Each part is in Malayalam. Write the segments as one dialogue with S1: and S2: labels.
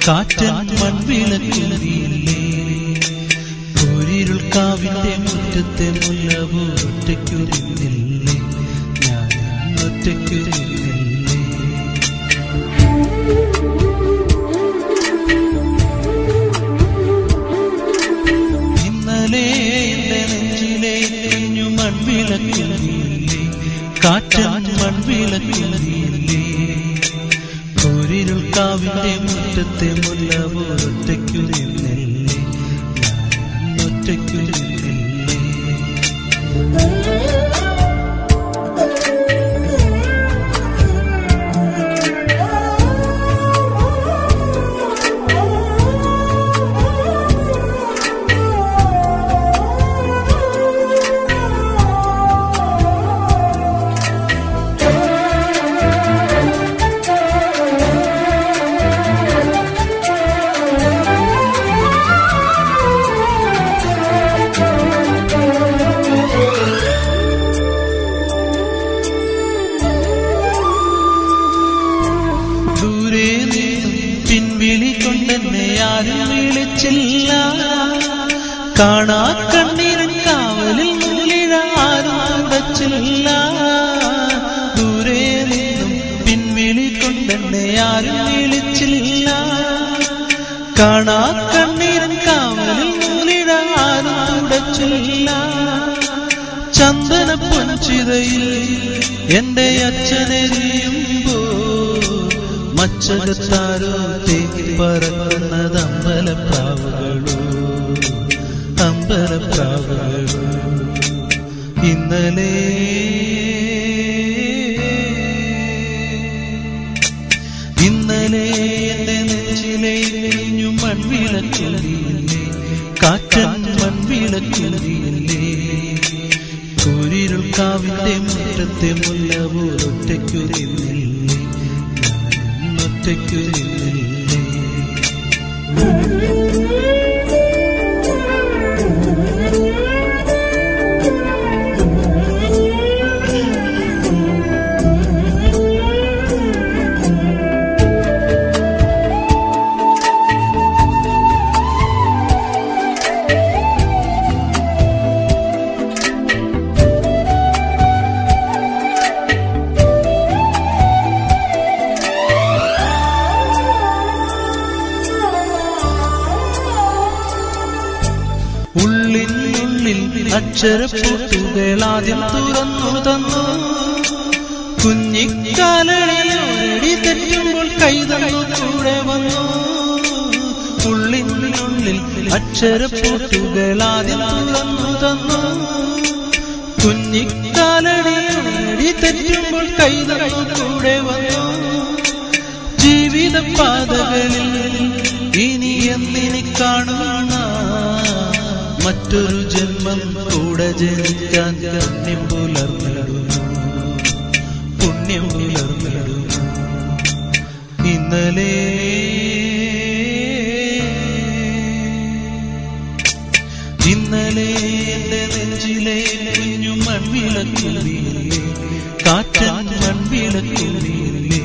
S1: കാറ്റൻ മൺവിളക്കില്ലേ കോരിരുൾക്കാവിന്റെ മുറ്റത്തെ മുല്ലവോ ഒറ്റയ്ക്കുരുന്നില്ലേ ഞാൻ ഒറ്റയ്ക്കുരുന്നില്ലേ ഇന്നലെ എന്റെ നെഞ്ചിലെ കുഞ്ഞു മൺവിളക്കില്ലേ കാറ്റൻ മൺവിളക്കില്ലേ കോരിരുൾക്കാവിന്റെ മുറ്റത്തെ മുല്ലവോ ഒറ്റയ്ക്കുരുന്നില്ലേ ഞാൻ ഒറ്റയ്ക്കുരുന്നില്ലേ പിൻവിളികൊണ്ടെന്നെ ആരും വിളിച്ചില്ല കാണാ കണ്ണീരൻ കാവലിൽ നൂലിഴ ആരും തുടച്ചില്ല ദൂരെ നിന്നും പിൻവിളികൊണ്ടെന്നെ ആരും വിളിച്ചില്ല കാണാ കണ്ണീരൻ കാവലിൽ നൂലിഴ ആരും തുടച്ചില്ല ചന്ദന പൊൻചിതയിൽ എന്റെ അച്ഛനെരിയുമ്പോ മച്ചകത്താരോ തേങ്ങി പറക്കുന്നത് അമ്പലപ്രാവുകളോ അമ്പലപ്രാവുകളോ ഇന്നലെ എന്റെ നെഞ്ചിലെ കുഞ്ഞു മൺവിളക്കില്ലേ കാറ്റൻ മൺവിളക്കില്ലേ കോരിരുൾക്കാവിന്റെ മുറ്റത്തെ മുല്ലവോ ഒറ്റയ്ക്കുരുന്നില്ലേ ഒറ്റയ്ക്കുരുന്നില്ലേ ഉള്ളിനുള്ളിൽ അക്ഷരപ്പൂട്ടുകളാദ്യം തുറന്നു തന്നു കുഞ്ഞിക്കാലടിയോരടി തെറ്റുമ്പോൾ കൈതന്നു കൂടെ വന്നു ഉള്ളിനുള്ളിൽ അക്ഷരപ്പൂട്ടുകളാദ്യം തുറന്നു തന്നു കുഞ്ഞിക്കാലടിയോരടി തെറ്റുമ്പോൾ കൈതന്നു കൂടെ വന്നു ജീവിത പാതകളിൽ ഇനി എന്തിനി കാണുന്ന മറ്റൊരു ജന്മം കൂടെ ജനിക്കാൻ പുണ്യം പുലർന്നിടുന്നു പുണ്യം പുലർന്നിടുന്നു ഇന്നലെ എന്റെ നെഞ്ചിലെ കുഞ്ഞു മൺവിളക്കില്ലേ കാറ്റൻ മൺവിളക്കില്ലേ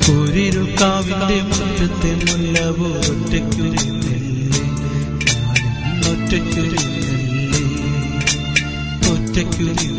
S1: കോരിരുൾക്കാവിന്റെ മുറ്റത്തെ മുല്ലവോ ഒറ്റയ്ക്കുരുന്നില്ലേ ഒറ്റയ്ക്കുരുന്നില്ലേ ഒറ്റയ്ക്കുരുന്നില്ലേ